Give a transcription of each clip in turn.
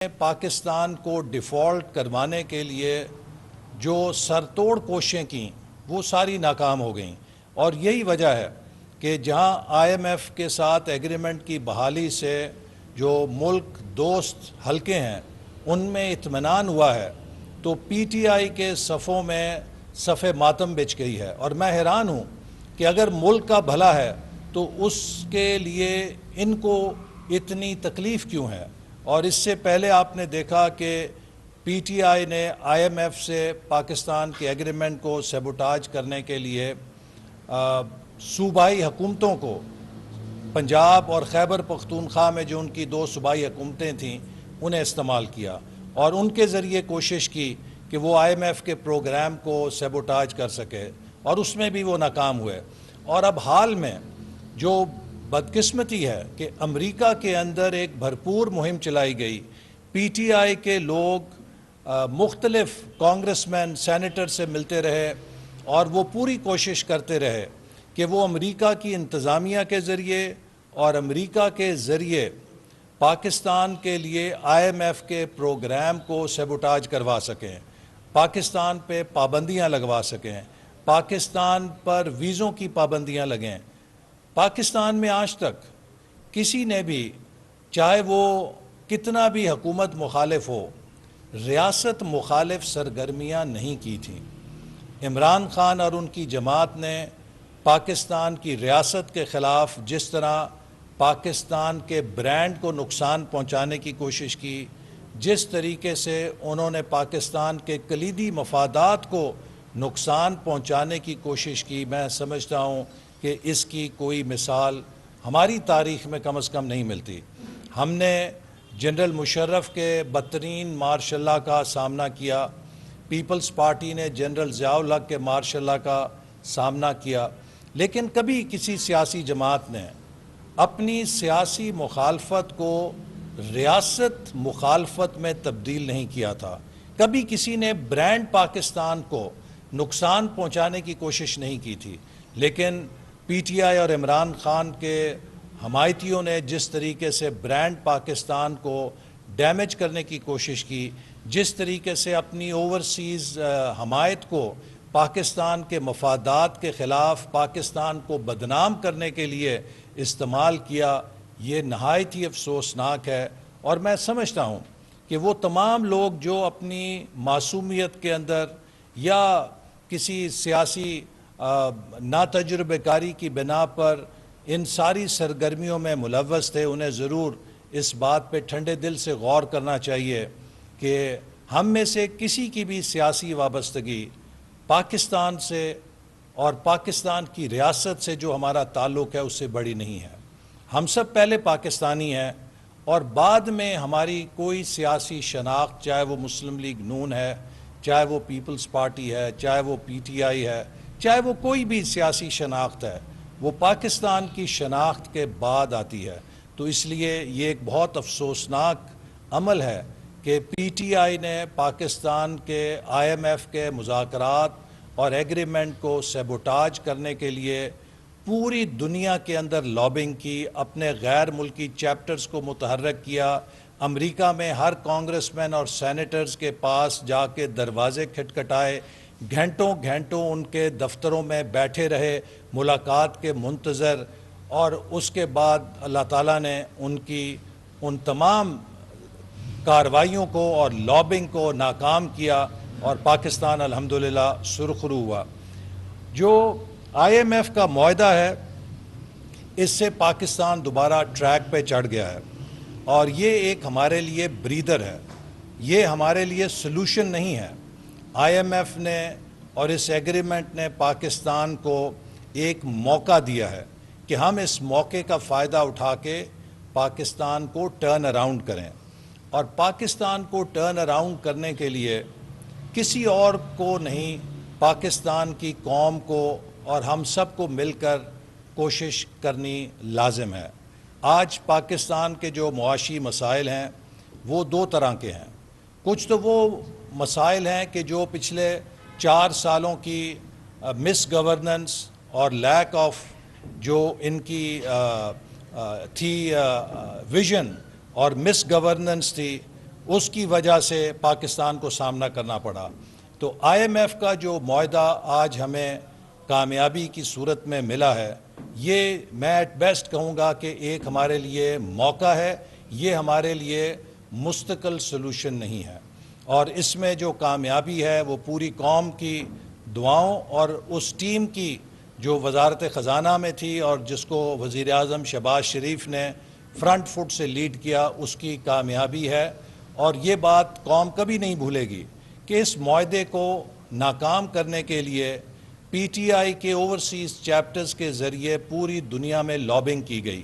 پاکستان کو ڈیفالٹ کروانے کے لیے جو سرتوڑ کوششیں کیں وہ ساری ناکام ہو گئیں، اور یہی وجہ ہے کہ جہاں آئی ایم ایف کے ساتھ ایگریمنٹ کی بحالی سے جو ملک دوست حلقے ہیں ان میں اطمینان ہوا ہے، تو پی ٹی آئی کے صفوں میں صف ماتم بچھ گئی ہے۔ اور میں حیران ہوں کہ اگر ملک کا بھلا ہے تو اس کے لیے ان کو اتنی تکلیف کیوں ہے۔ اور اس سے پہلے آپ نے دیکھا کہ پی ٹی آئی نے آئی ایم ایف سے پاکستان کے ایگریمنٹ کو سیبوٹاج کرنے کے لیے صوبائی حکومتوں کو، پنجاب اور خیبر پختونخوا میں جو ان کی دو صوبائی حکومتیں تھیں انہیں استعمال کیا، اور ان کے ذریعے کوشش کی کہ وہ آئی ایم ایف کے پروگرام کو سیبوٹاج کر سکے، اور اس میں بھی وہ ناکام ہوئے۔ اور اب حال میں جو بدقسمتی ہے کہ امریکہ کے اندر ایک بھرپور مہم چلائی گئی، پی ٹی آئی کے لوگ مختلف کانگریس مین سینیٹر سے ملتے رہے، اور وہ پوری کوشش کرتے رہے کہ وہ امریکہ کی انتظامیہ کے ذریعے اور امریکہ کے ذریعے پاکستان کے لیے آئی ایم ایف کے پروگرام کو سیبوٹاج کروا سکیں، پاکستان پہ پابندیاں لگوا سکیں، پاکستان پر ویزوں کی پابندیاں لگیں۔ پاکستان میں آج تک کسی نے بھی، چاہے وہ کتنا بھی حکومت مخالف ہو، ریاست مخالف سرگرمیاں نہیں کی تھیں۔ عمران خان اور ان کی جماعت نے پاکستان کی ریاست کے خلاف جس طرح پاکستان کے برانڈ کو نقصان پہنچانے کی کوشش کی، جس طریقے سے انہوں نے پاکستان کے کلیدی مفادات کو نقصان پہنچانے کی کوشش کی، میں سمجھتا ہوں کہ اس کی کوئی مثال ہماری تاریخ میں کم از کم نہیں ملتی۔ ہم نے جنرل مشرف کے بدترین مارشل لاء کا سامنا کیا، پیپلز پارٹی نے جنرل ضیاء الحق کے مارشل لاء کا سامنا کیا، لیکن کبھی کسی سیاسی جماعت نے اپنی سیاسی مخالفت کو ریاست مخالفت میں تبدیل نہیں کیا تھا۔ کبھی کسی نے برانڈ پاکستان کو نقصان پہنچانے کی کوشش نہیں کی تھی، لیکن پی ٹی آئی اور عمران خان کے حمایتیوں نے جس طریقے سے برانڈ پاکستان کو ڈیمیج کرنے کی کوشش کی، جس طریقے سے اپنی اوورسیز حمایت کو پاکستان کے مفادات کے خلاف پاکستان کو بدنام کرنے کے لیے استعمال کیا، یہ نہایت ہی افسوسناک ہے۔ اور میں سمجھتا ہوں کہ وہ تمام لوگ جو اپنی معصومیت کے اندر یا کسی سیاسی ناتجربہ کاری کی بنا پر ان ساری سرگرمیوں میں ملوث تھے، انہیں ضرور اس بات پہ ٹھنڈے دل سے غور کرنا چاہیے کہ ہم میں سے کسی کی بھی سیاسی وابستگی پاکستان سے اور پاکستان کی ریاست سے جو ہمارا تعلق ہے اس سے بڑی نہیں ہے۔ ہم سب پہلے پاکستانی ہیں، اور بعد میں ہماری کوئی سیاسی شناخت، چاہے وہ مسلم لیگ نون ہے، چاہے وہ پیپلز پارٹی ہے، چاہے وہ پی ٹی آئی ہے، چاہے وہ کوئی بھی سیاسی شناخت ہے، وہ پاکستان کی شناخت کے بعد آتی ہے۔ تو اس لیے یہ ایک بہت افسوسناک عمل ہے کہ پی ٹی آئی نے پاکستان کے آئی ایم ایف کے مذاکرات اور ایگریمنٹ کو سیبوٹاج کرنے کے لیے پوری دنیا کے اندر لابنگ کی، اپنے غیر ملکی چیپٹرز کو متحرک کیا، امریکہ میں ہر کانگریس مین اور سینیٹرز کے پاس جا کے دروازے کھٹکھٹائے، گھنٹوں گھنٹوں ان کے دفتروں میں بیٹھے رہے ملاقات کے منتظر، اور اس کے بعد اللہ تعالیٰ نے ان تمام کارروائیوں کو اور لابنگ کو ناکام کیا، اور پاکستان الحمدللہ سرخرو ہوا۔ جو آئی ایم ایف کا معاہدہ ہے، اس سے پاکستان دوبارہ ٹریک پہ چڑھ گیا ہے، اور یہ ایک ہمارے لیے بریدر ہے، یہ ہمارے لیے سلوشن نہیں ہے۔ آئی ایم ایف نے اور اس ایگریمنٹ نے پاکستان کو ایک موقع دیا ہے کہ ہم اس موقع کا فائدہ اٹھا کے پاکستان کو ٹرن اراؤنڈ کریں، اور پاکستان کو ٹرن اراؤنڈ کرنے کے لیے کسی اور کو نہیں، پاکستان کی قوم کو اور ہم سب کو مل کر کوشش کرنی لازم ہے۔ آج پاکستان کے جو معاشی مسائل ہیں وہ دو طرح کے ہیں۔ کچھ تو وہ مسائل ہیں کہ جو پچھلے 4 سالوں کی مس گورننس اور لیک آف جو ان کی تھی ویژن اور مس گورننس تھی، اس کی وجہ سے پاکستان کو سامنا کرنا پڑا. تو آئی ایم ایف کا جو معاہدہ آج ہمیں کامیابی کی صورت میں ملا ہے، یہ میں ایٹ بیسٹ کہوں گا کہ ایک ہمارے لیے موقع ہے، یہ ہمارے لیے مستقل سلوشن نہیں ہے. اور اس میں جو کامیابی ہے وہ پوری قوم کی دعاؤں اور اس ٹیم کی جو وزارت خزانہ میں تھی اور جس کو وزیر اعظم شہباز شریف نے فرنٹ فٹ سے لیڈ کیا، اس کی کامیابی ہے. اور یہ بات قوم کبھی نہیں بھولے گی کہ اس معاہدے کو ناکام کرنے کے لیے پی ٹی آئی کے اوورسیز چیپٹرز کے ذریعے پوری دنیا میں لابنگ کی گئی.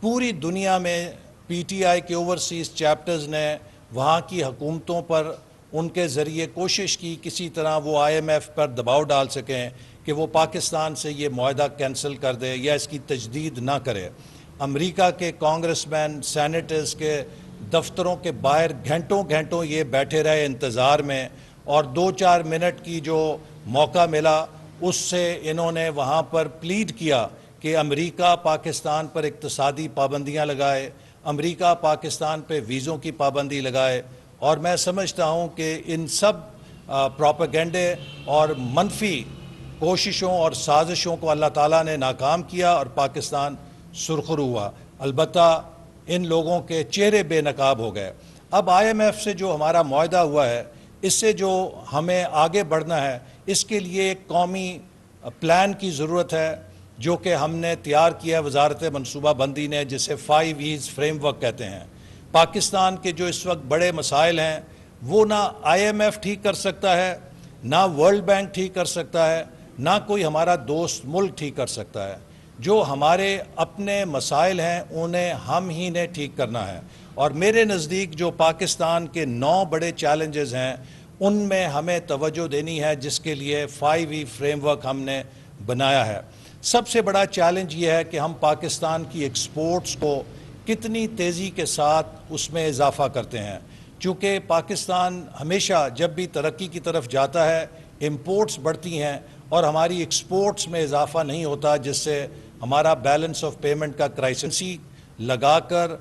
پوری دنیا میں پی ٹی آئی کے اوورسیز چیپٹرز نے وہاں کی حکومتوں پر ان کے ذریعے کوشش کی کسی طرح وہ آئی ایم ایف پر دباؤ ڈال سکیں کہ وہ پاکستان سے یہ معاہدہ کینسل کر دے یا اس کی تجدید نہ کرے. امریکہ کے کانگریس مین، سینیٹرز کے دفتروں کے باہر گھنٹوں گھنٹوں یہ بیٹھے رہے انتظار میں، اور 2-4 منٹ کی جو موقع ملا اس سے انہوں نے وہاں پر پلیڈ کیا کہ امریکہ پاکستان پر اقتصادی پابندیاں لگائے، امریکہ پاکستان پہ ویزوں کی پابندی لگائے. اور میں سمجھتا ہوں کہ ان سب پروپیگنڈے اور منفی کوششوں اور سازشوں کو اللہ تعالیٰ نے ناکام کیا اور پاکستان سرخرو ہوا. البتہ ان لوگوں کے چہرے بے نقاب ہو گئے. اب آئی ایم ایف سے جو ہمارا معاہدہ ہوا ہے، اس سے جو ہمیں آگے بڑھنا ہے، اس کے لیے ایک قومی پلان کی ضرورت ہے جو کہ ہم نے تیار کیا ہے وزارت منصوبہ بندی نے، جسے 5 E's فریم ورک کہتے ہیں. پاکستان کے جو اس وقت بڑے مسائل ہیں وہ نہ آئی ایم ایف ٹھیک کر سکتا ہے، نہ ورلڈ بینک ٹھیک کر سکتا ہے، نہ کوئی ہمارا دوست ملک ٹھیک کر سکتا ہے. جو ہمارے اپنے مسائل ہیں انہیں ہم ہی نے ٹھیک کرنا ہے. اور میرے نزدیک جو پاکستان کے 9 بڑے چیلنجز ہیں ان میں ہمیں توجہ دینی ہے، جس کے لیے 5 فریم ورک ہم نے بنایا ہے. سب سے بڑا چیلنج یہ ہے کہ ہم پاکستان کی ایکسپورٹس کو کتنی تیزی کے ساتھ اس میں اضافہ کرتے ہیں. چونکہ پاکستان ہمیشہ جب بھی ترقی کی طرف جاتا ہے امپورٹس بڑھتی ہیں اور ہماری ایکسپورٹس میں اضافہ نہیں ہوتا، جس سے ہمارا بیلنس آف پیمنٹ کا کرائسس لگا کر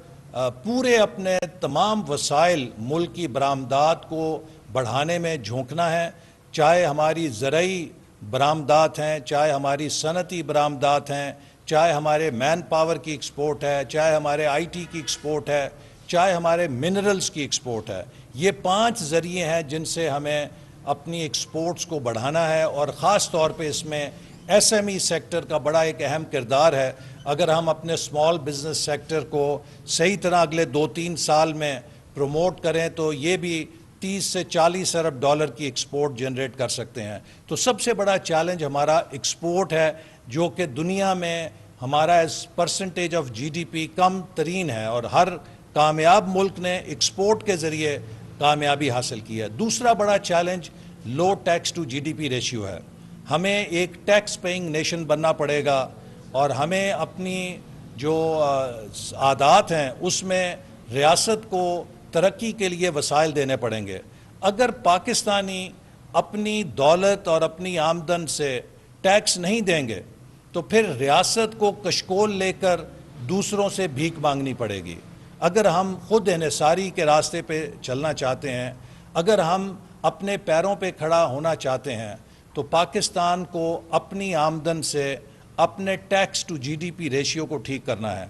پورے اپنے تمام وسائل ملک کی برآمدات کو بڑھانے میں جھونکنا ہے. چاہے ہماری زرعی برآمدات ہیں، چاہے ہماری صنعتی برآمدات ہیں، چاہے ہمارے مین پاور کی ایکسپورٹ ہے، چاہے ہمارے آئی ٹی کی ایکسپورٹ ہے، چاہے ہمارے منرلز کی ایکسپورٹ ہے. یہ 5 ذریعے ہیں جن سے ہمیں اپنی ایکسپورٹس کو بڑھانا ہے. اور خاص طور پہ اس میں ایس ایم ای سیکٹر کا بڑا ایک اہم کردار ہے. اگر ہم اپنے اسمال بزنس سیکٹر کو صحیح طرح اگلے 2-3 سال میں پروموٹ کریں تو یہ بھی 30 سے 40 ارب ڈالر کی ایکسپورٹ جنریٹ کر سکتے ہیں. تو سب سے بڑا چیلنج ہمارا ایکسپورٹ ہے، جو کہ دنیا میں ہمارا as percentage of G D P کم ترین ہے، اور ہر کامیاب ملک نے ایکسپورٹ کے ذریعے کامیابی حاصل کی ہے. دوسرا بڑا challenge low tax to G D P ratio ہے. ہمیں ایک ٹیکس پیئنگ نیشن بننا پڑے گا، اور ہمیں اپنی جو عادات ہیں اس میں ریاست کو ترقی کے لیے وسائل دینے پڑیں گے. اگر پاکستانی اپنی دولت اور اپنی آمدن سے ٹیکس نہیں دیں گے تو پھر ریاست کو کشکول لے کر دوسروں سے بھیک مانگنی پڑے گی. اگر ہم خود انحصاری کے راستے پہ چلنا چاہتے ہیں، اگر ہم اپنے پیروں پہ کھڑا ہونا چاہتے ہیں، تو پاکستان کو اپنی آمدن سے اپنے tax to G D P ratio کو ٹھیک کرنا ہے.